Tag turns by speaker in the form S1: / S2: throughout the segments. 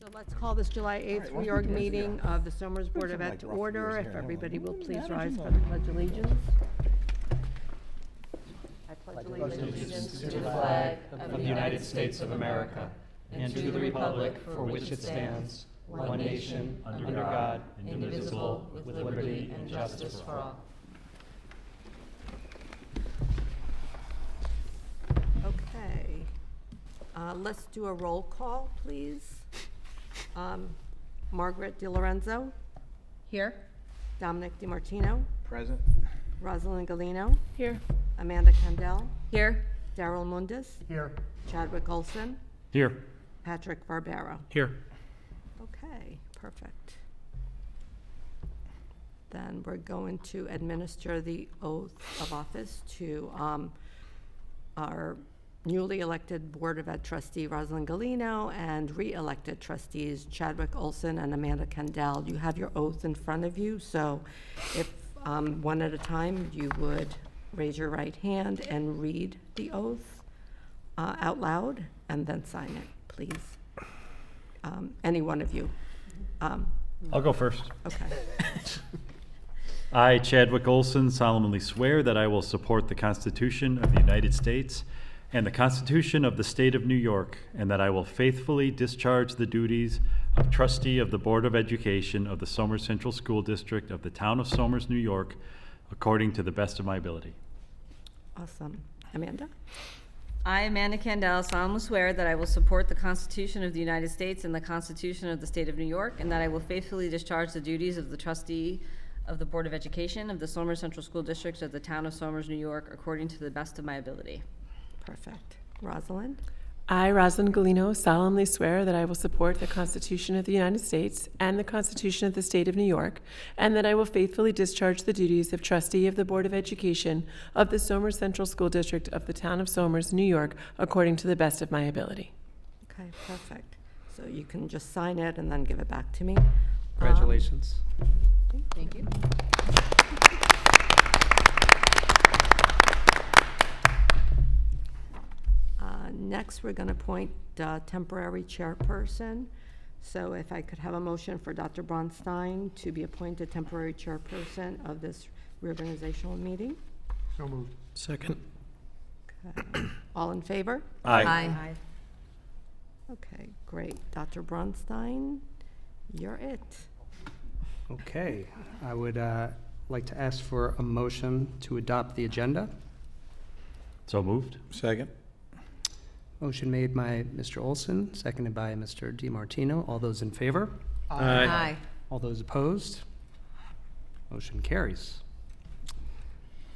S1: So let's call this July 8th reorg meeting of the Somers Board of Ed to order. If everybody will please rise for the Pledge of Allegiance. I pledge allegiance
S2: To the flag of the United States of America and to the republic for which it stands, one nation, under God, indivisible, with liberty and justice for all.
S1: Okay. Let's do a roll call, please. Margaret DiLorenzo.
S3: Here.
S1: Dominic DiMartino.
S4: Present.
S1: Rosalind Galino.
S3: Here.
S1: Amanda Kendall.
S3: Here.
S1: Daryl Mundis.
S4: Here.
S1: Chadwick Olson.
S2: Here.
S1: Patrick Barbero.
S2: Here.
S1: Okay, perfect. Then we're going to administer the oath of office to our newly elected Board of Ed trustee Rosalind Galino and re-elected trustees Chadwick Olson and Amanda Kendall. You have your oath in front of you, so if one at a time you would raise your right hand and read the oath out loud and then sign it, please. Any one of you.
S2: I'll go first.
S1: Okay.
S2: I, Chadwick Olson, solemnly swear that I will support the Constitution of the United States and the Constitution of the State of New York, and that I will faithfully discharge the duties of trustee of the Board of Education of the Somers Central School District of the Town of Somers, New York, according to the best of my ability.
S1: Awesome. Amanda?
S3: I, Amanda Kendall, solemnly swear that I will support the Constitution of the United States and the Constitution of the State of New York, and that I will faithfully discharge the duties of the trustee of the Board of Education of the Somers Central School District of the Town of Somers, New York, according to the best of my ability.
S1: Perfect. Rosalind?
S5: I, Rosalind Galino, solemnly swear that I will support the Constitution of the United States and the Constitution of the State of New York, and that I will faithfully discharge the duties of trustee of the Board of Education of the Somers Central School District of the Town of Somers, New York, according to the best of my ability.
S1: Okay, perfect. So you can just sign it and then give it back to me.
S4: Congratulations.
S3: Thank you.
S1: Next, we're going to appoint temporary chairperson. So if I could have a motion for Dr. Bronstein to be appointed temporary chairperson of this reorganizational meeting.
S4: So moved.
S2: Second.
S1: Okay. All in favor?
S3: Aye.
S1: Okay, great. Dr. Bronstein, you're it.
S6: Okay, I would like to ask for a motion to adopt the agenda.
S2: So moved.
S4: Second.
S6: Motion made by Mr. Olson, seconded by Mr. DiMartino. All those in favor?
S3: Aye.
S6: All those opposed? Motion carries.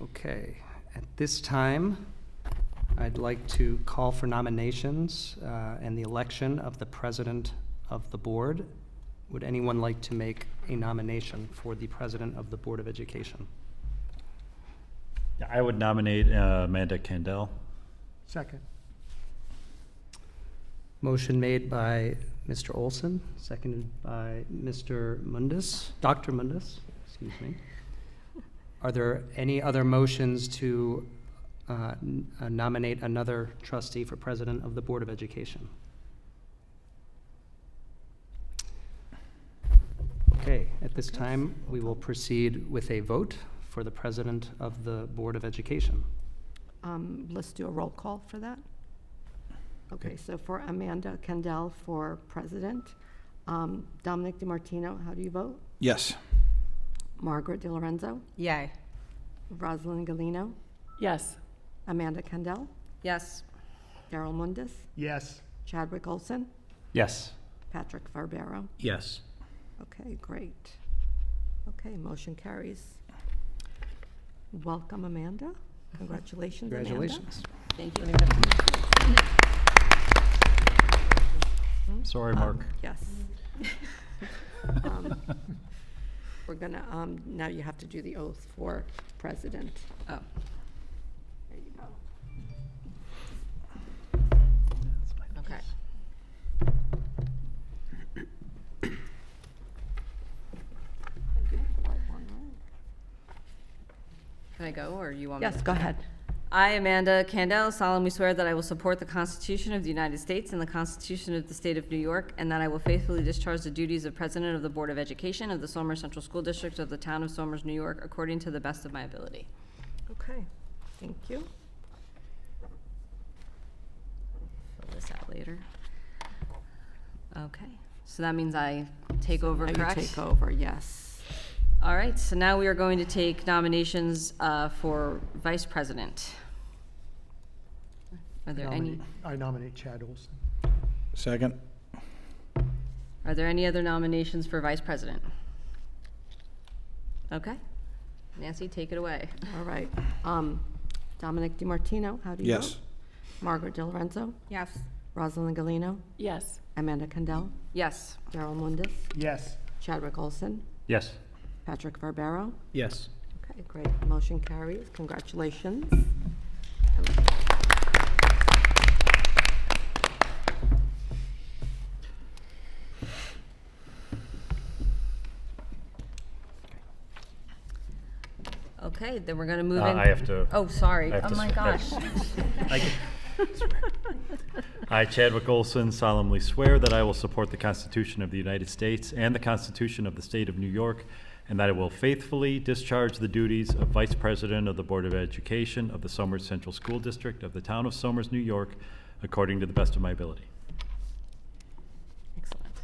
S6: Okay, at this time, I'd like to call for nominations and the election of the president of the board. Would anyone like to make a nomination for the president of the Board of Education?
S2: I would nominate Amanda Kendall.
S4: Second.
S6: Motion made by Mr. Olson, seconded by Mr. Mundis, Dr. Mundis, excuse me. Are there any other motions to nominate another trustee for president of the Board of Education? Okay, at this time, we will proceed with a vote for the president of the Board of Education.
S1: Let's do a roll call for that. Okay, so for Amanda Kendall for president, Dominic DiMartino, how do you vote?
S4: Yes.
S1: Margaret DiLorenzo,
S3: Yay.
S1: Rosalind Galino,
S5: Yes.
S1: Amanda Kendall,
S3: Yes.
S1: Daryl Mundis,
S4: Yes.
S1: Chadwick Olson,
S2: Yes.
S1: Patrick Barbero.
S2: Yes.
S1: Okay, great. Okay, motion carries. Welcome, Amanda. Congratulations, Amanda.
S6: Congratulations.
S3: Thank you.
S2: Sorry, Mark.
S1: Yes. We're gonna, now you have to do the oath for president.
S3: Oh.
S1: There you go.
S3: Okay.
S1: Okay, right one, right?
S3: Can I go, or you want me?
S1: Yes, go ahead.
S3: I, Amanda Candell, solemnly swear that I will support the Constitution of the United States and the Constitution of the State of New York, and that I will faithfully discharge the duties of President of the Board of Education of the Somers Central School District of the Town of Somers, New York, according to the best of my ability.
S1: Okay, thank you.
S3: Fill this out later. Okay, so that means I take over,
S1: Now you
S3: correct?
S1: take over, yes.
S3: All right, so now we are going to take nominations for Vice President. Are there any?
S4: I nominate Chad Olson.
S7: Second.
S3: Are there any other nominations for Vice President? Okay. Nancy, take it away.
S1: All right. Dominic DiMartino, how do you vote?
S7: Yes.
S1: Margaret DiLorenzo,
S3: Yes.
S1: Rosalind Galino,
S5: Yes.
S1: Amanda Condell,
S3: Yes.
S1: Daryl Mundis,
S4: Yes.
S1: Chadwick Olson,
S2: Yes.
S1: Patrick Barbaro.
S6: Yes.
S1: Okay, great. Motion carries. Congratulations.
S3: Okay, then we're gonna move in.
S2: I have to.
S3: Oh, sorry.
S2: I have
S3: Oh
S2: to
S3: my
S2: swear.
S3: gosh.
S2: I can- I, Chadwick Olson, solemnly swear that I will support the Constitution of the United States and the Constitution of the State of New York, and that I will faithfully discharge the duties of Vice President of the Board of Education of the Somers Central School District of the Town of Somers, New York, according to the best of my ability.
S3: Excellent.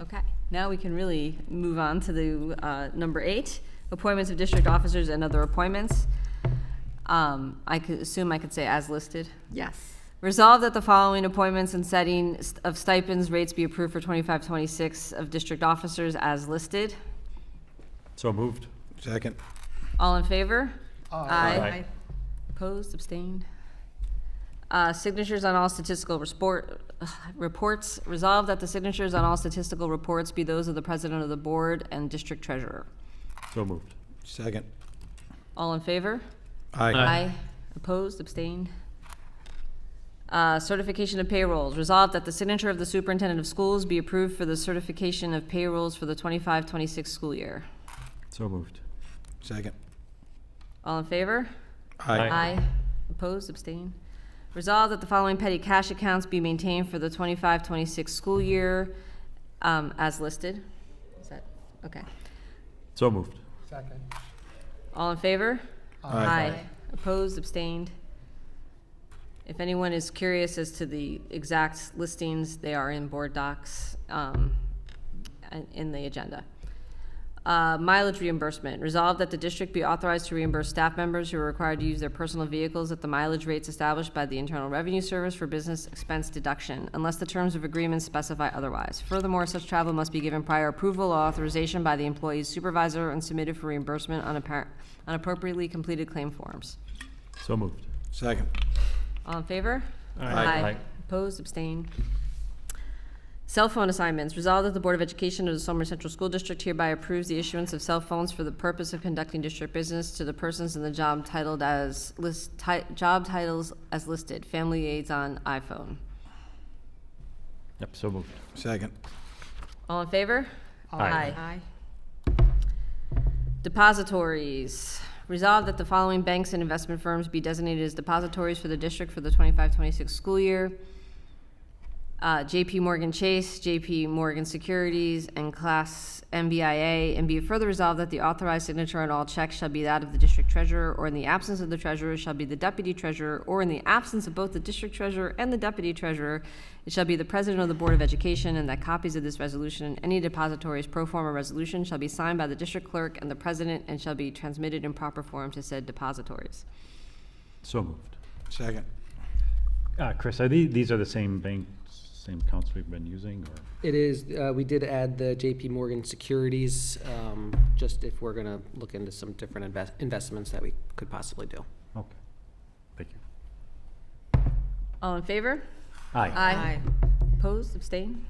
S3: Okay, now we can really move on to the number 8, appointments of district officers and other appointments. I could assume I could say as listed.
S1: Yes.
S3: Resolved that the following appointments and setting of stipends rates be approved for 25-26 of district officers as listed.
S2: So moved.
S7: Second.
S3: All in favor?
S2: Aye.
S3: Opposed, abstained? Signatures on all statistical reports. Resolved that the signatures on all statistical reports be those of the president of the board and district treasurer.
S2: So moved.
S7: Second.
S3: All in favor?
S7: Aye.
S3: Opposed, abstained? Certification of payrolls. Resolved that the signature of the superintendent of schools be approved for the certification of payrolls for the 25-26 school year.
S2: So moved.
S7: Second.
S3: All in favor?
S2: Aye.
S3: Opposed, abstained? Resolved that the following petty cash accounts be maintained for the 25-26 school year, as listed. Is that, okay.
S2: So moved.
S4: Second.
S3: All in favor?
S7: Aye.
S3: Opposed, abstained? If anyone is curious as to the exact listings, they are in board docs, in the agenda. Mileage reimbursement. Resolved that the district be authorized to reimburse staff members who are required to use their personal vehicles at the mileage rates established by the Internal Revenue Service for business expense deduction, unless the terms of agreement specify otherwise. Furthermore, such travel must be given prior approval or authorization by the employee's supervisor and submitted for reimbursement on appropriately completed claim forms.
S2: So moved.
S7: Second.
S3: All in favor?
S2: Aye.
S3: Opposed, abstained? Cell phone assignments. Resolved that the Board of Education of the Somers Central School District hereby approves the issuance of cell phones for the purpose of conducting district business to the persons in the job titles as listed. Family liaison iPhone.
S2: Yep, so moved.
S7: Second.
S3: All in favor?
S2: Aye.
S3: Depositories. Resolved that the following banks and investment firms be designated as depositories for the district for the 25-26 school year. J.P. Morgan Chase, J.P. Morgan Securities, and Class MBIA, and be it further resolved that the authorized signature on all checks shall be that of the district treasurer, or in the absence of the treasurer shall be the deputy treasurer, or in the absence of both the district treasurer and the deputy treasurer, it shall be the president of the Board of Education, and that copies of this resolution and any depository's pro forma resolution shall be signed by the district clerk and the president and shall be transmitted in proper form to said depositories.
S2: So moved.
S7: Second.
S2: Chris, are these are the same banks, same accounts we've been using, or?
S6: It is, we did add the JP Morgan Securities, just if we're gonna look into some different investments that we could possibly do.
S2: Okay. Thank you.
S3: All in favor?
S2: Aye.
S3: Opposed, abstained?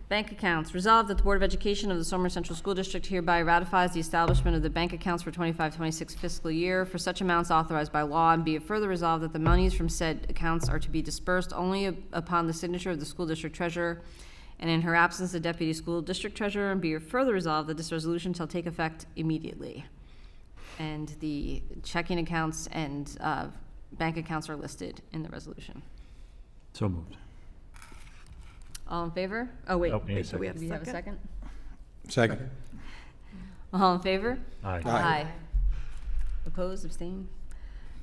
S3: Bank accounts. Resolved that the Board of Education of the Somers Central School District hereby ratifies the establishment of the bank accounts for 25-26 fiscal year for such amounts authorized by law, and be it further resolved that the monies from said accounts are to be dispersed only upon the signature of the school district treasurer, and in her absence, the deputy school district treasurer, and be it further resolved that this resolution shall take effect immediately. And the checking accounts and bank accounts are listed in the resolution.
S2: So moved.
S3: All in favor? Oh, wait.
S2: Oh, need a
S1: So we have
S3: Do we have a second?
S7: Second.
S3: All in favor?
S2: Aye.
S7: Aye.
S3: Opposed, abstained?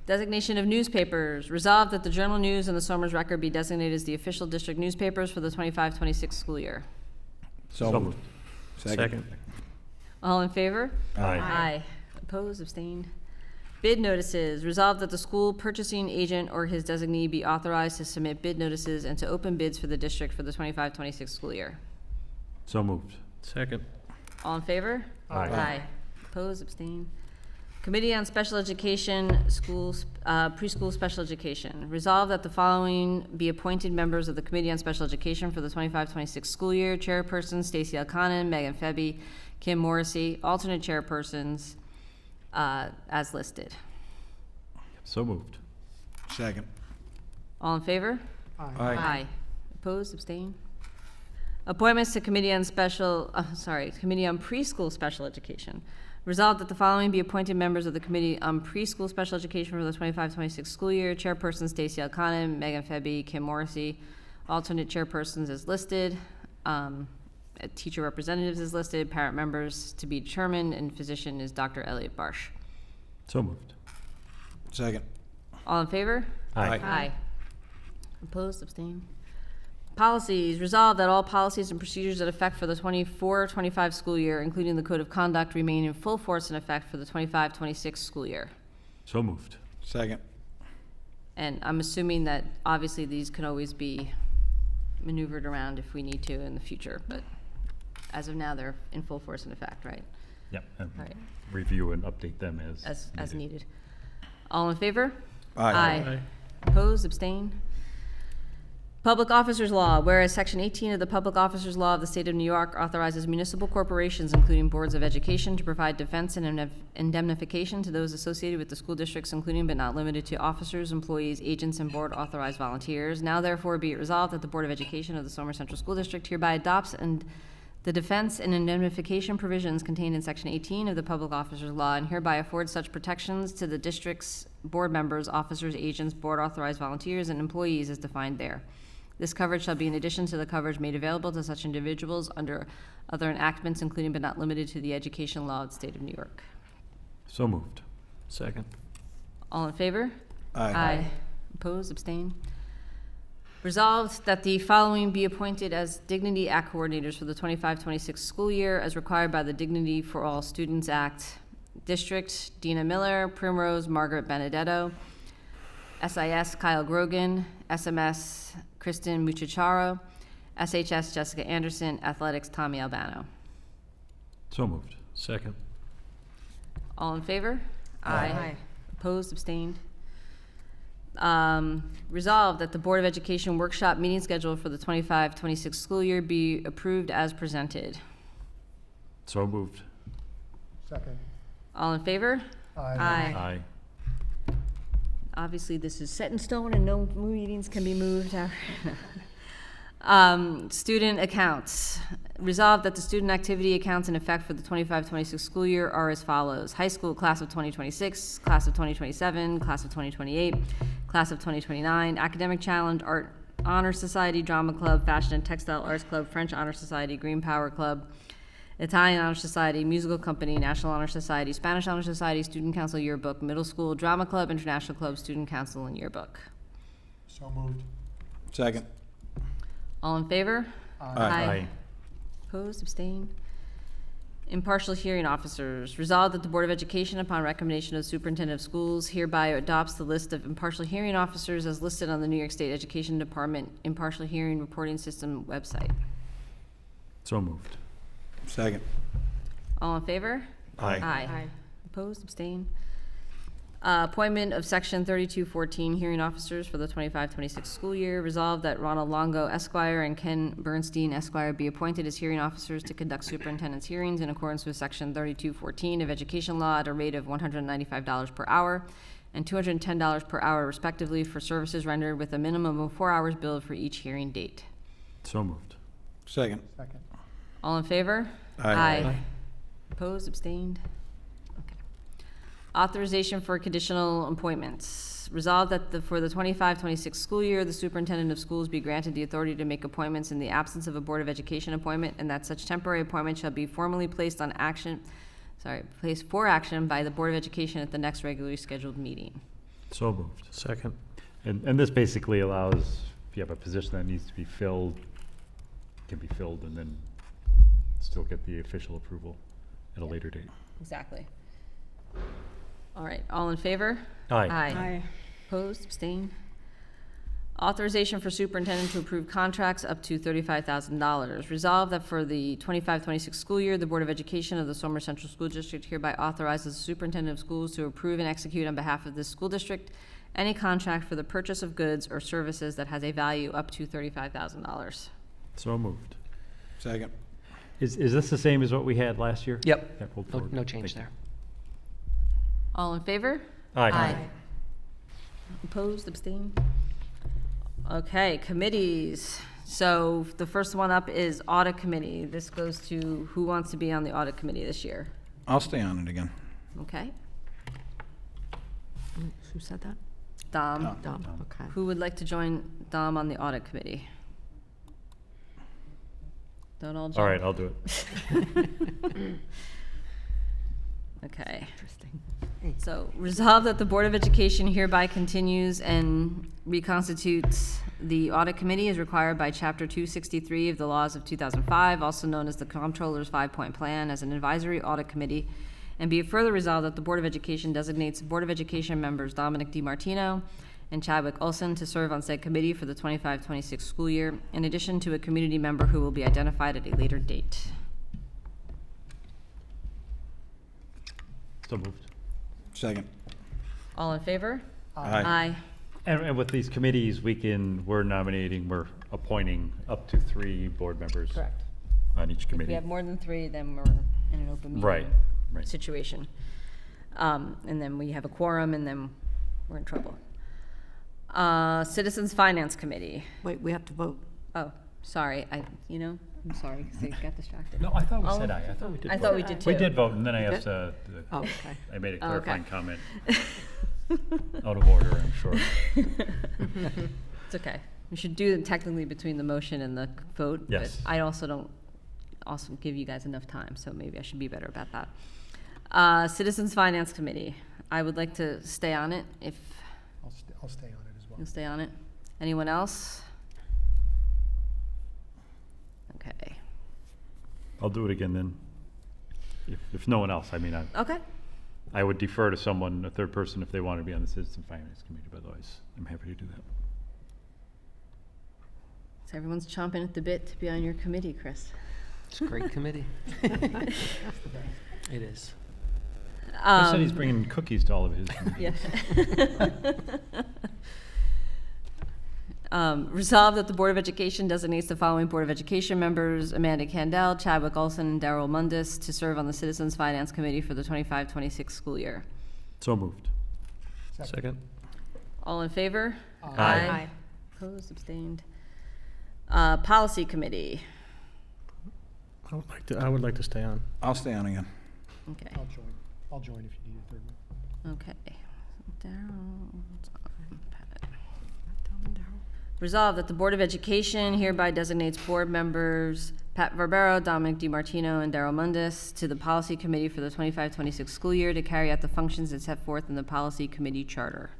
S3: Designation of newspapers. Resolved that the Journal News and the Somers Record be designated as the official district newspapers for the 25-26 school year.
S7: So moved. Second.
S3: All in favor?
S2: Aye.
S3: Aye. Opposed, abstained? Bid notices. Resolved that the school purchasing agent or his designee be authorized to submit bid notices and to open bids for the district for the 25-26 school year.
S2: So moved.
S4: Second.
S3: All in favor?
S2: Aye.
S3: Opposed, abstained? Committee on Special Education, Schools, Preschool Special Education. Resolved that the following be appointed members of the Committee on Special Education for the 25-26 school year. Chairperson, Stacy Elconin, Megan Febby, Kim Morrissey. Alternate chairpersons, as listed.
S2: So moved.
S7: Second.
S3: All in favor?
S7: Aye.
S3: Opposed, abstained? Appointments to Committee on Committee on Preschool Special Education. Resolved that the following be appointed members of the Committee on Preschool Special Education for the 25-26 school year. Chairperson Stacy Elconin, Megan Febby, Kim Morrissey. Alternate chairpersons as listed. Teacher representatives is listed. Parent members to be determined, and physician is Dr. Elliot Barsh.
S2: So moved.
S7: Second.
S3: All in favor?
S2: Aye.
S3: Aye. Opposed, abstained? Policies. Resolved that all policies and procedures that affect for the 24-25 school year, including the Code of Conduct, remain in full force and effect for the 25-26 school year.
S2: So moved.
S7: Second.
S3: And I'm assuming that obviously these can always be maneuvered around if we need to in the future, but as of now, they're in full force and effect, right?
S2: Yep. And
S3: All right.
S2: review and update them
S3: As needed. All in favor?
S7: Aye.
S3: Opposed, abstained? Public Officers Law, whereas Section 18 of the Public Officers Law of the State of New York authorizes municipal corporations, including boards of education, to provide defense and indemnification to those associated with the school districts, including but not limited to officers, employees, agents, and board-authorized volunteers. Now therefore be it resolved that the Board of Education of the Somer Central School District hereby adopts and the defense and indemnification provisions contained in Section 18 of the Public Officers Law and hereby affords such protections to the district's board members, officers, agents, board-authorized volunteers, and employees as defined there. This coverage shall be in addition to the coverage made available to such individuals under other enactments, including but not limited to the education law of the State of New York.
S2: So moved.
S4: Second.
S3: All in favor?
S7: Aye.
S3: Opposed, abstained? Resolved that the following be appointed as Dignity Act coordinators for the 25-26 school year as required by the Dignity for All Students Act. District, Dina Miller. Primrose, Margaret Benedetto. SIS, Kyle Grogan. SMS, Kristen Muchicharo. SHS, Jessica Anderson. Athletics, Tommy Albano.
S2: So moved.
S4: Second.
S3: All in favor?
S7: Aye.
S3: Opposed, abstained? Resolved that the Board of Education workshop meeting schedule for the 25-26 school year be approved as presented.
S2: So moved.
S4: Second.
S3: All in favor?
S2: Aye.
S3: Obviously, this is set in stone and no meetings can be moved. Student accounts. Resolved that the student activity accounts in effect for the 25-26 school year are as follows. High school, class of 2026, class of 2027, class of 2028, class of 2029, academic challenge, art honor society, drama club, fashion and textile arts club, French honor society, Green Power club, Italian honor society, musical company, national honor society, Spanish honor society, student council yearbook, middle school drama club, international club, student council and yearbook.
S4: So moved.
S7: Second.
S3: All in favor?
S2: Aye.
S3: Opposed, abstained? Impartial hearing officers. Resolved that the Board of Education, upon recommendation of the Superintendent of Schools, hereby adopts the list of impartial hearing officers as listed on the New York State Education Department Impartial Hearing Reporting System website.
S2: So moved.
S7: Second.
S3: All in favor?
S2: Aye.
S3: Opposed, abstained? Appointment of Section 3214 hearing officers for the 25-26 school year. Resolved that Ronald Longo Esquire and Ken Bernstein Esquire be appointed as hearing officers to conduct superintendent's hearings in accordance with Section 3214 of Education Law at a rate of $195 per hour and $210 per hour respectively for services rendered with a minimum of 4 hours billed for each hearing date.
S2: So moved.
S7: Second.
S4: Second.
S3: All in favor?
S7: Aye.
S3: Opposed, abstained? Okay. Authorization for conditional appointments. Resolved that for the 25-26 school year, the superintendent of schools be granted the authority to make appointments in the absence of a Board of Education appointment, and that such temporary appointment shall be formally placed for action by the Board of Education at the next regularly scheduled meeting.
S2: So moved.
S4: Second.
S2: And this basically allows, if you have a position that needs to be filled, can be filled and then still get the official approval at a later date.
S3: Exactly. All right, all in favor?
S2: Aye.
S3: Opposed, abstained? Authorization for superintendent to approve contracts up to $35,000. Resolved that for the 25-26 school year, the Board of Education of the Somer Central School District hereby authorizes the superintendent of schools to approve and execute on behalf of this school district any contract for the purchase of goods or services that has a value up to $35,000.
S2: So moved.
S7: Second.
S2: Is this the same as what we had last year?
S6: Yep.
S2: That pulled
S6: No,
S2: forward?
S6: no change
S2: Thank
S6: there.
S3: All in favor?
S2: you. Aye.
S3: Opposed, abstained? Okay, committees. So the first one up is Audit Committee. This goes to who wants to be on the Audit Committee this year?
S7: I'll stay on it again.
S3: Okay,
S1: Who said that?
S3: Dom.
S7: Dom.
S1: Dom, okay.
S3: Who would like to join Dom on the Audit Committee? Don't all jump.
S2: All right, I'll do it.
S3: Okay.
S1: Interesting.
S3: So resolve that the Board of Education hereby continues and reconstitutes the Audit Committee as required by Chapter 263 of the laws of 2005, also known as the Comptroller's Five-Point Plan, as an advisory audit committee. And be it further resolved that the Board of Education designates Board of Education members Dominic DiMartino and Chadwick Olson to serve on said committee for the 25-26 school year, in addition to a community member who will be identified at a later date.
S2: So moved.
S7: Second.
S3: All in favor?
S7: Aye.
S2: And with these committees, we're appointing up to 3 board members.
S3: Correct.
S2: On each
S3: If
S2: committee.
S3: we have more than 3, then we're in an open meeting.
S2: Right.
S3: Situation. And then we have a quorum, and then we're in trouble. Citizens Finance Committee.
S1: Wait, we have to vote.
S3: Oh, sorry, I'm sorry, 'cause I got distracted.
S2: No, I thought we
S3: All
S2: said
S3: in-
S2: aye. I thought we did
S3: I
S2: vote.
S3: thought we did too.
S2: We did vote, and then I
S1: Did?
S2: asked,
S1: Oh, okay.
S2: I made a
S3: Oh, okay.
S2: clarifying comment. Out of order, I'm sure.
S3: It's okay. We should do it technically between the motion and the vote.
S2: Yes.
S3: But I also don't give you guys enough time, so maybe I should be better about that. Citizens Finance Committee. I would like to stay on it if
S4: I'll stay on it as well.
S3: you'll stay on it. Anyone else? Okay.
S2: I'll do it again then. If no one else, I mean,
S3: Okay.
S2: I would defer to someone, a third person, if they want to be on the Citizen Finance Committee, but otherwise, I'm happy to do that.
S3: So everyone's chomping at the bit to be on your committee, Chris.
S6: It's a great committee. It is.
S2: He said he's bringing cookies to all of his
S3: Yeah.
S2: committees.
S3: Resolved that the Board of Education designates the following Board of Education members: Amanda Candell, Chadwick Olson, and Darrell Mundis to serve on the Citizens Finance Committee for the 25-26 school year.
S2: So moved.
S4: Second.
S3: All in favor?
S2: Aye.
S3: Opposed, abstained. Policy Committee.
S4: I would like to stay on.
S7: I'll stay on again.
S3: Okay.
S4: I'll join if you need a third one.
S3: Okay. Darrell, Pat. Resolved that the Board of Education hereby designates board members Pat Barbero, Dominic DiMartino, and Darrell Mundis to the Policy Committee for the 25-26 school year to carry out the functions as set forth in the Policy Committee Charter.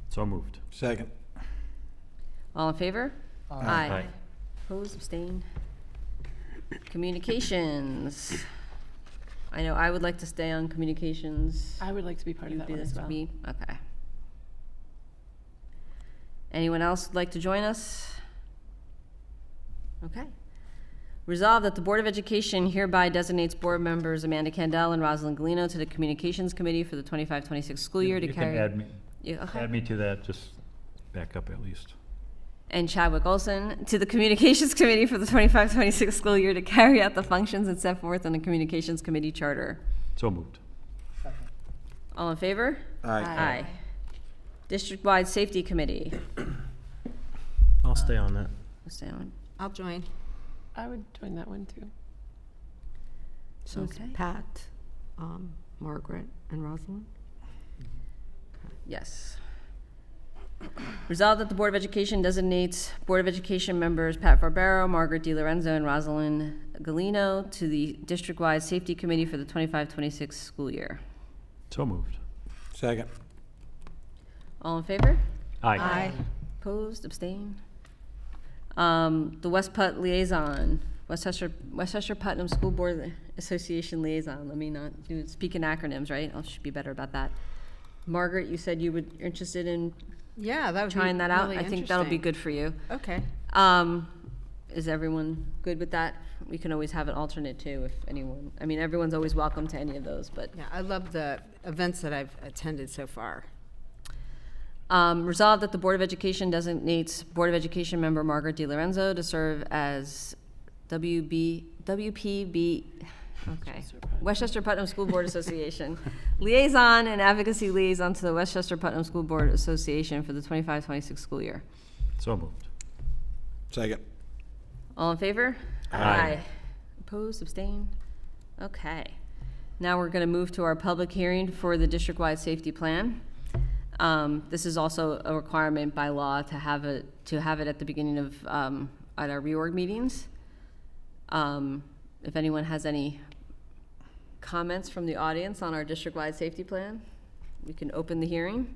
S2: So moved.
S7: Second.
S3: All in favor?
S2: Aye.
S3: Opposed, abstained? Communications. I know I would like to stay on communications.
S5: I would like to be part of
S3: You'd
S5: that
S3: be
S5: one as
S3: this
S5: well.
S3: me? Okay. Anyone else like to join us? Okay. Resolved that the Board of Education hereby designates board members Amanda Candell and Rosalind Galino to the Communications Committee for the 25-26 school year to
S2: You
S3: carry.
S2: can add me,
S3: Yeah, okay.
S2: add me to that, just back up at least.
S3: And Chadwick Olson to the Communications Committee for the 25-26 school year to carry out the functions as set forth in the Communications Committee Charter.
S2: So moved.
S3: All in favor?
S7: Aye.
S3: District-wide Safety Committee.
S4: I'll stay on that.
S3: We'll stay on.
S8: I'll join.
S5: I would join that one too.
S1: So it's
S3: Okay.
S1: Pat, Margaret, and Rosalind?
S3: Yes. Resolved that the Board of Education designates Board of Education members Pat Barbero, Margaret DiLorenzo, and Rosalind Galino to the district-wide safety committee for the 25-26 school year.
S2: So moved.
S7: Second.
S3: All in favor?
S2: Aye.
S3: Opposed, abstained? The West Putt Liaison, Westchester Putnam School Board Association Liaison. Let me not speak in acronyms, right? I should be better about that. Margaret, you said you're interested in
S8: Yeah, that would be
S3: trying that out?
S8: really
S3: I think that'll be
S8: interesting.
S3: good for you.
S8: Okay.
S3: Is everyone good with that? We can always have an alternate too if anyone, I mean, everyone's always welcome to any of those, but.
S8: Yeah, I love the events that I've attended so far.
S3: Resolved that the Board of Education designates Board of Education member Margaret DiLorenzo to serve as WPB, okay, Westchester Putnam School Board Association Liaison and Advocacy Liaison to the Westchester Putnam School Board Association for the 25-26 school year.
S2: So moved.
S7: Second.
S3: All in favor?
S2: Aye.
S3: Opposed, abstained? Okay. Now we're going to move to our public hearing for the district-wide safety plan. This is also a requirement by law to have it at the beginning of, at our reorg meetings. If anyone has any comments from the audience on our district-wide safety plan, we can open the hearing.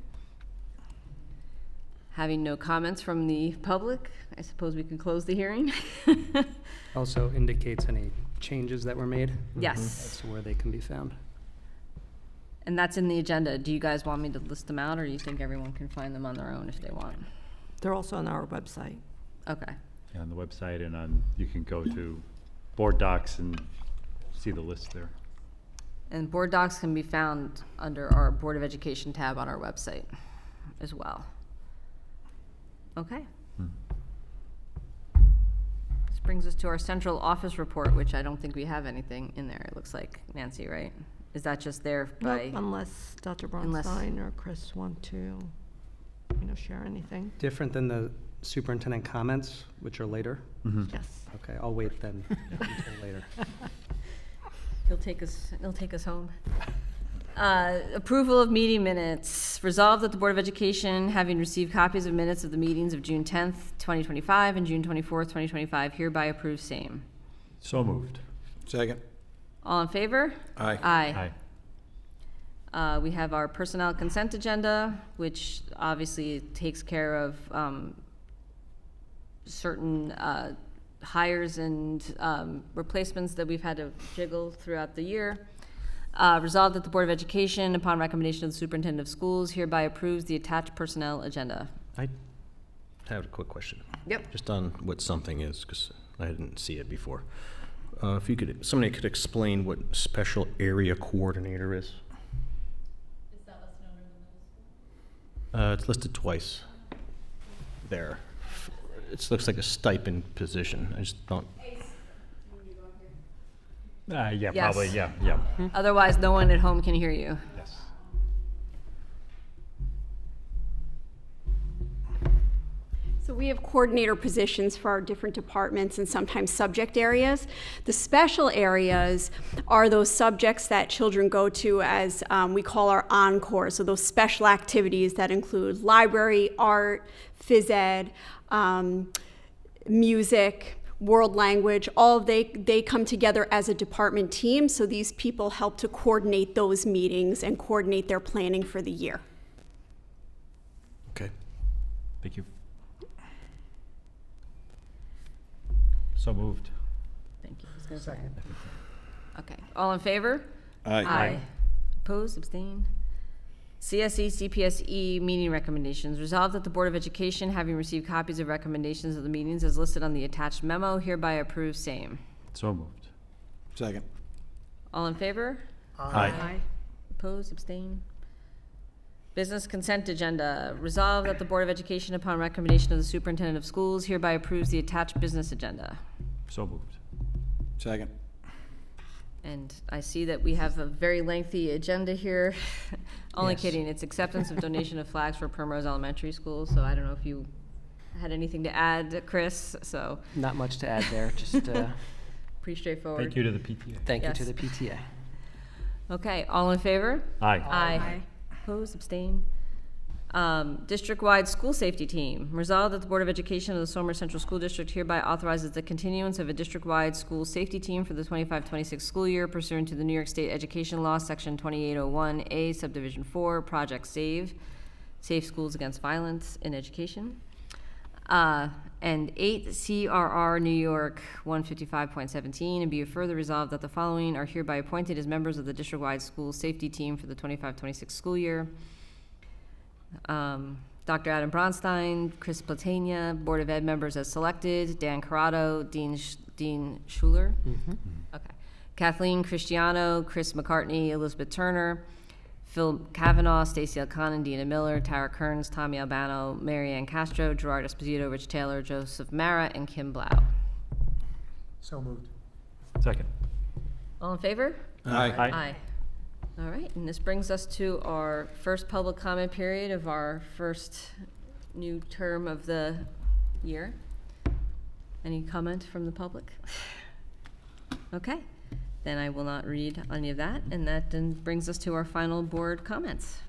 S3: Having no comments from the public, I suppose we can close the hearing.
S6: Also indicates any changes that were made
S3: Yes.
S6: as to where they can be found.
S3: And that's in the agenda. Do you guys want me to list them out, or do you think everyone can find them on their own if they want?
S1: They're also on our website.
S3: Okay.
S2: On the website and on, you can go to board docs and see the list there.
S3: And board docs can be found under our Board of Education tab on our website as well. Okay. This brings us to our central office report, which I don't think we have anything in there, it looks like, Nancy, right? Is that just there by?
S1: Nope, unless Dr.
S3: Unless-
S1: Bronstein or Chris want to, share anything.
S6: Different than the superintendent comments, which are later?
S1: Yes.
S6: Okay, I'll wait then until later.
S3: He'll take us home. Approval of meeting minutes. Resolved that the Board of Education, having received copies of minutes of the meetings of June 10th, 2025 and June 24th, 2025, hereby approves same.
S2: So moved.
S7: Second.
S3: All in favor?
S7: Aye.
S3: Aye. We have our personnel consent agenda, which obviously takes care of certain hires and replacements that we've had to jiggle throughout the year. Resolved that the Board of Education, upon recommendation of the Superintendent of Schools, hereby approves the attached personnel agenda.
S9: I have a quick question.
S3: Yep.
S9: Just on what something is, because I didn't see it before. If you could, somebody could explain what special area coordinator is? Is that listed under the middle school? It's listed twice there. It looks like a stipend position. I just don't.
S2: Yeah,
S3: Yes.
S2: probably, yeah.
S3: Otherwise, no one at home can hear you.
S2: Yes.
S10: So we have coordinator positions for our different departments and sometimes subject areas. The special areas are those subjects that children go to as we call our encore, so those special activities that include library, art, phys ed, music, world language, all of they come together as a department team, so these people help to coordinate those meetings and coordinate their planning for the year.
S9: Okay.
S2: Thank you. So moved.
S3: Thank you. I was gonna say. Okay, all in favor?
S7: Aye.
S3: Opposed, abstained? CSE, CPSE meeting recommendations. Resolved that the Board of Education, having received copies of recommendations of the meetings as listed on the attached memo, hereby approves same.
S2: So moved.
S7: Second.
S3: All in favor?
S2: Aye.
S3: Opposed, abstained? Business consent agenda. Resolved that the Board of Education, upon recommendation of the Superintendent of Schools, hereby approves the attached business agenda.
S2: So moved.
S7: Second.
S3: And I see that we have a very lengthy agenda here. Only
S6: Yes.
S3: kidding, it's acceptance of donation of flags for Primrose Elementary School, so I don't know if you had anything to add, Chris, so
S6: Not much to add there, just
S3: pretty straightforward.
S2: Thank you to the PTA.
S6: thank you
S3: Yes.
S6: to the PTA.
S3: Okay, all in favor?
S2: Aye.
S3: Aye. Opposed, abstain? District-wide school safety team. Resolved that the Board of Education of the Somers Central School District hereby authorizes the continuance of a district-wide school safety team for the 25-26 school year pursuant to the New York State Education Law, Section 2801A, Subdivision 4, Project SAVE, Safe Schools Against Violence in Education. And 8, CRR New York 155.17, and be it further resolved that the following are hereby appointed as members of the district-wide school safety team for the 25-26 school year. Dr. Adam Bronstein, Chris Platania, Board of Ed members as selected, Dan Corrado, Dean Schuler. Okay. Kathleen Cristiano, Chris McCartney, Elizabeth Turner, Phil Kavanaugh, Stacy Elconin, Dina Miller, Tara Kearns, Tommy Albano, Mary Ann Castro, Gerard Esposito, Rich Taylor, Joseph Mara, and Kim Blau.
S4: So moved.
S2: Second.
S3: All in favor?
S7: Aye.
S3: Aye. All right, and this brings us to our first public comment period of our first new term of the year. Any comment from the public? Okay, then I will not read any of that, and that then brings us to our final board comments.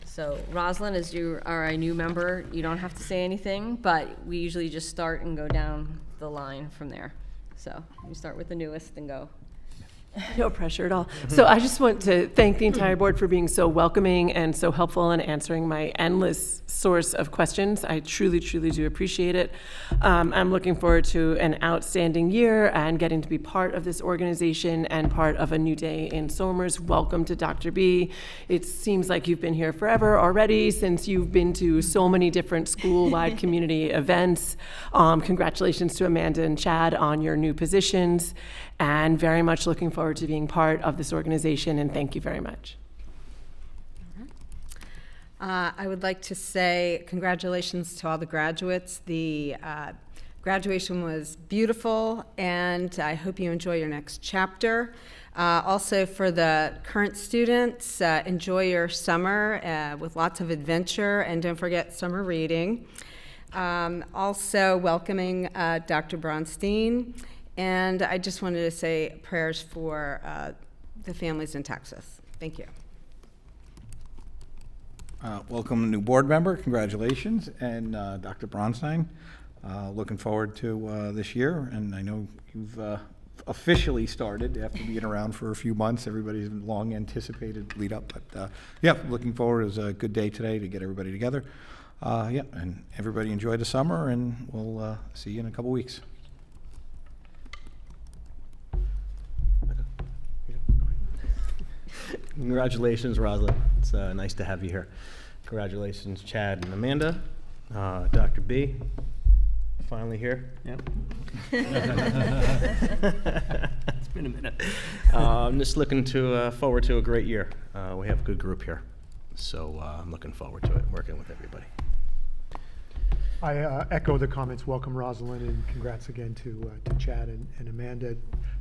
S3: So Rosalind, as you are a new member, you don't have to say anything, but we usually just start and go down the line from there. So you start with the newest and go.
S5: No pressure at all. So I just want to thank the entire board for being so welcoming and so helpful in answering my endless source of questions. I truly, truly do appreciate it. I'm looking forward to an outstanding year and getting to be part of this organization and part of a new day in Somers. Welcome to Dr. B. It seems like you've been here forever already, since you've been to so many different school-wide community events. Congratulations to Amanda and Chad on your new positions, and very much looking forward to being part of this organization, and thank you very much.
S8: I would like to say congratulations to all the graduates. The graduation was beautiful, and I hope you enjoy your next chapter. Also, for the current students, enjoy your summer with lots of adventure, and don't forget summer reading. Also, welcoming Dr. Bronstein. And I just wanted to say prayers for the families in Texas. Thank you.
S7: Welcome, new board member. Congratulations. And Dr. Bronstein, looking forward to this year. And I know you've officially started after being around for a few months. Everybody's long anticipated lead up. But yeah, looking forward. It was a good day today to get everybody together. Yeah, and everybody enjoy the summer, and we'll see you in a couple weeks.
S9: Congratulations, Rosalind. It's nice to have you here. Congratulations, Chad and Amanda. Dr. B, finally here. Yep. It's been a minute. I'm just looking forward to a great year. We have a good group here, so I'm looking forward to it, working with everybody.
S4: I echo the comments. Welcome, Rosalind, and congrats again to Chad and Amanda.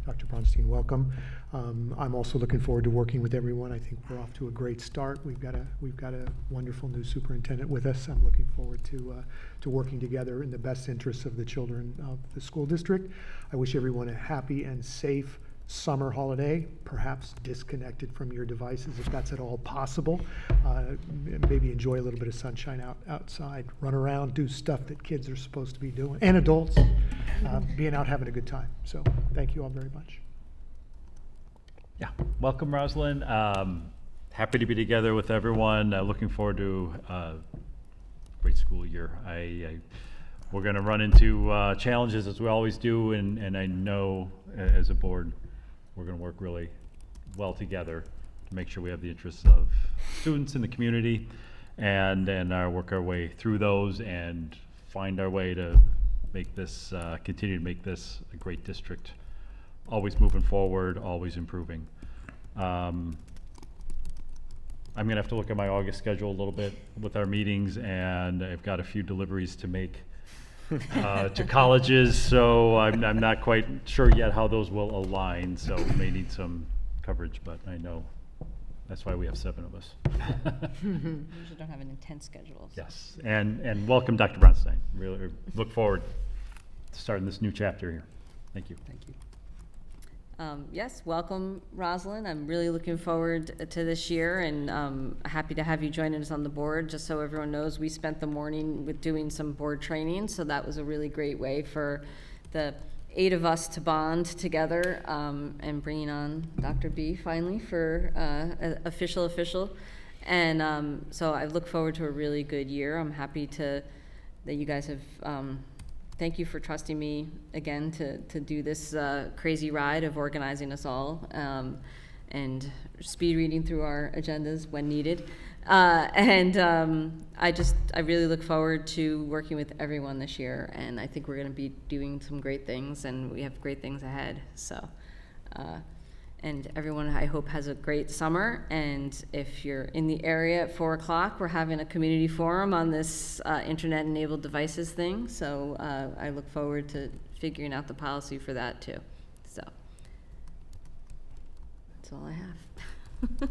S4: Dr. Bronstein, welcome. I'm also looking forward to working with everyone. I think we're off to a great start. We've got a wonderful new superintendent with us. I'm looking forward to working together in the best interests of the children of the school district. I wish everyone a happy and safe summer holiday, perhaps disconnected from your devices if that's at all possible. Maybe enjoy a little bit of sunshine outside, run around, do stuff that kids are supposed to be doing, and adults, being out having a good time. So thank you all very much.
S2: Yeah, welcome, Rosalind. Happy to be together with everyone. Looking forward to a great school year. We're going to run into challenges as we always do, and I know as a board we're going to work really well together to make sure we have the interests of students in the community, and work our way through those and find our way to make this continue to make this a great district, always moving forward, always improving. I'm going to have to look at my August schedule a little bit with our meetings, and I've got a few deliveries to make to colleges, so I'm not quite sure yet how those will align, so we may need some coverage, but I know That's why we have 7 of us.
S3: We usually don't have an intense schedule. So.
S2: Yes, and welcome, Dr. Bronstein. Really look forward to starting this new chapter here. Thank you.
S6: Thank you.
S3: Yes, welcome, Rosalind. I'm really looking forward to this year, and happy to have you joining us on the board. Just so everyone knows, we spent the morning with doing some board training, so that was a really great way for the 8 of us to bond together, and bringing on Dr. B finally for official. And so I look forward to a really good year. I'm happy that you guys have. Thank you for trusting me again to do this crazy ride of organizing us all, and speed reading through our agendas when needed. I really look forward to working with everyone this year, and I think we're going to be doing some great things, and we have great things ahead. So, and everyone, I hope, has a great summer. And if you're in the area at 4 o'clock, we're having a community forum on this internet-enabled devices thing. So I look forward to figuring out the policy for that too. So that's all I have.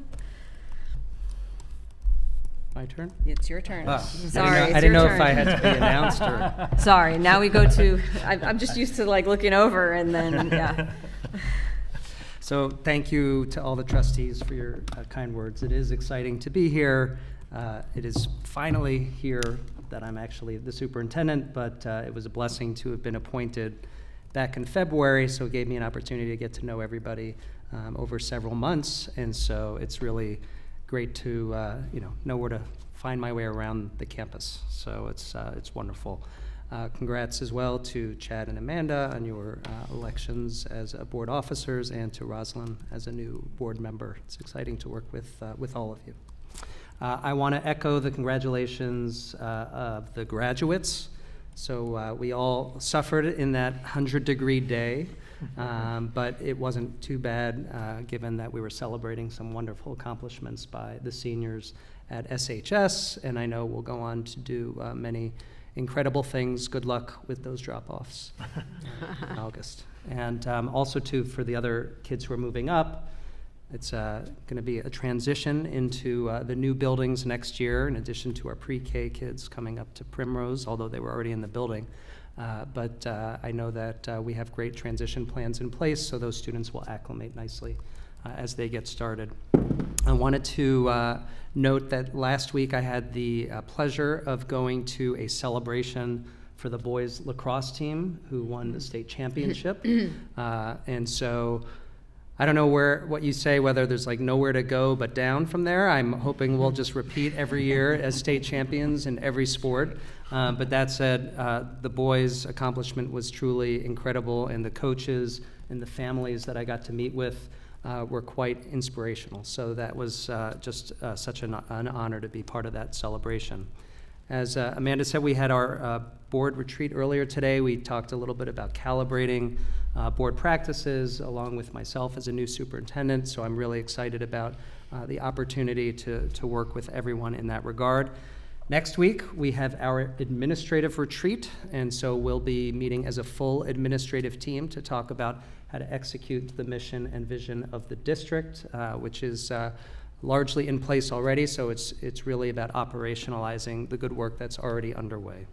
S6: My turn?
S3: It's your turn.
S6: Ah,
S3: Sorry,
S6: I
S3: it's
S6: didn't know
S3: your
S6: if I
S3: turn.
S6: had to be announced or.
S3: Sorry, now we go to, I'm just used to like looking over and then, yeah.
S6: So thank you to all the trustees for your kind words. It is exciting to be here. It is finally here that I'm actually the superintendent, but it was a blessing to have been appointed back in February, so it gave me an opportunity to get to know everybody over several months, and so it's really great to know where to find my way around the campus. So it's wonderful. Congrats as well to Chad and Amanda on your elections as board officers, and to Rosalind as a new board member. It's exciting to work with all of you. I want to echo the congratulations of the graduates. So we all suffered in that 100-degree day, but it wasn't too bad given that we were celebrating some wonderful accomplishments by the seniors at SHS, and I know we'll go on to do many incredible things. Good luck with those drop-offs in August. And also, too, for the other kids who are moving up, it's going to be a transition into the new buildings next year, in addition to our pre-K kids coming up to Primrose, although they were already in the building. But I know that we have great transition plans in place, so those students will acclimate nicely as they get started. I wanted to note that last week I had the pleasure of going to a celebration for the boys lacrosse team who won the state championship. And so I don't know what you say, whether there's like nowhere to go but down from there. I'm hoping we'll just repeat every year as state champions in every sport. But that said, the boys' accomplishment was truly incredible, and the coaches and the families that I got to meet with were quite inspirational. So that was just such an honor to be part of that celebration. As Amanda said, we had our board retreat earlier today. We talked a little bit about calibrating board practices along with myself as a new superintendent. So I'm really excited about the opportunity to work with everyone in that regard. Next week, we have our administrative retreat, and so we'll be meeting as a full administrative team to talk about how to execute the mission and vision of the district, which is largely in place already, so it's really about operationalizing the good work that's already underway.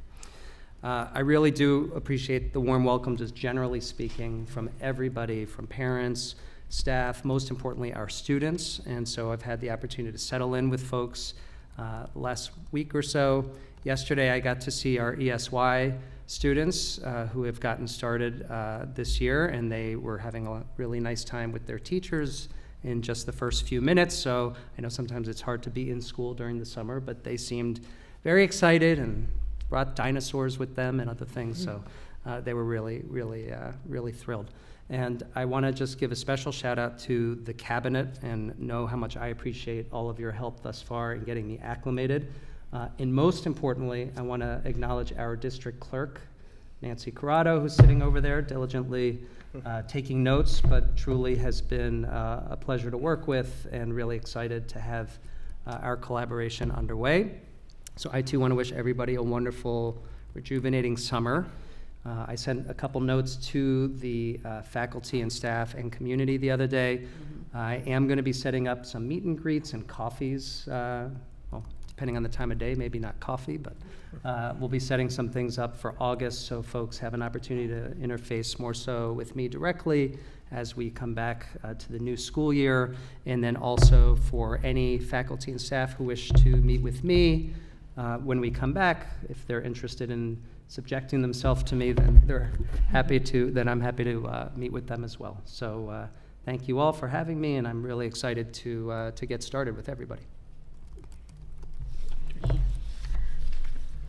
S6: I really do appreciate the warm welcome, just generally speaking, from everybody, from parents, staff, most importantly, our students, and so I've had the opportunity to settle in with folks last week or so. Yesterday, I got to see our ESY students who have gotten started this year, and they were having a really nice time with their teachers in just the first few minutes. So I know sometimes it's hard to be in school during the summer, but they seemed very excited and brought dinosaurs with them and other things. So they were really thrilled. And I want to just give a special shout out to the cabinet and know how much I appreciate all of your help thus far in getting me acclimated. And most importantly, I want to acknowledge our district clerk, Nancy Corrado, who's sitting over there diligently taking notes, but truly has been a pleasure to work with, and really excited to have our collaboration underway. So I too want to wish everybody a wonderful, rejuvenating summer. I sent a couple notes to the faculty and staff and community the other day. I am going to be setting up some meet and greets and coffees, well, depending on the time of day, maybe not coffee, but we'll be setting some things up for August so folks have an opportunity to interface more so with me directly as we come back to the new school year, and then also for any faculty and staff who wish to meet with me when we come back, if they're interested in subjecting themselves to me, then I'm happy to meet with them as well. So thank you all for having me, and I'm really excited to get started with everybody.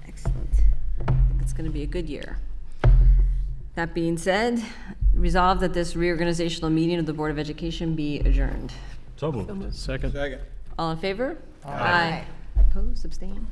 S3: Excellent. I think it's going to be a good year. That being said, resolve that this reorganizational meeting of the Board of Education be adjourned.
S2: So moved.
S9: Second.
S7: Second.
S3: All in favor? Aye. Opposed, abstained?